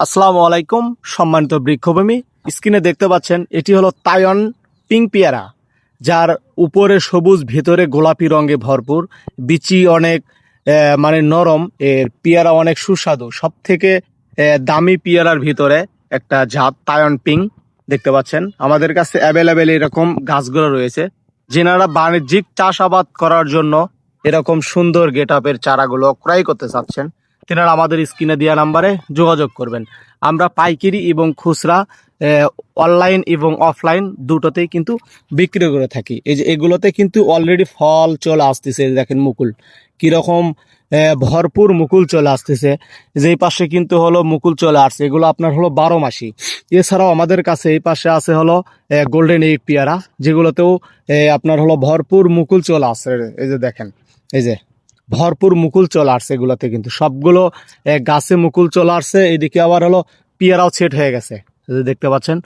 আসসালামু আলাইকুম সম্মানিত বৃক্ষপ্রেমী। স্ক্রিনে দেখতে পাচ্ছেন এটি হলো তাইওয়ান পিঙ্ক পেয়ারা, যার উপরে সবুজ ভেতরে গোলাপি রঙে ভরপুর। বিচি অনেক মানে নরম, এর পেয়ারা অনেক সুস্বাদু। সব থেকে দামি পেয়ারার ভিতরে একটা জাত তাইওয়ান পিঙ্ক দেখতে পাচ্ছেন। আমাদের কাছে অ্যাভেলেবেল এরকম গাছগুলো রয়েছে। যেনারা বাণিজ্যিক চাষাবাদ করার জন্য এরকম সুন্দর গেটআপের চারাগুলো ক্রয় করতে চাচ্ছেন, তেনারা আমাদের স্ক্রিনে দেওয়া নাম্বারে যোগাযোগ করবেন। আমরা পাইকারি এবং খুচরা অনলাইন এবং অফলাইন দুটোতেই কিন্তু বিক্রি করে থাকি। এই যে এগুলোতে কিন্তু অলরেডি ফল চলে আসতেছে, দেখেন মুকুল কীরকম ভরপুর মুকুল চলে আসতেছে। যেই পাশে কিন্তু হলো মুকুল চলে আসছে, এগুলো আপনার হলো 12 মাসি। এছাড়াও আমাদের কাছে এই পাশে আছে হলো গোল্ডেন এইট পেয়ারা, যেগুলোতেও আপনার হলো ভরপুর মুকুল চলে আসছে। এই যে দেখেন, এই যে ভরপুর মুকুল চলে আসছে এগুলোতে, কিন্তু সবগুলো গাছে মুকুল চলে আসছে। এদিকে আবার হলো পেয়ারাও সেট হয়ে গেছে, এই যে দেখতে পাচ্ছেন।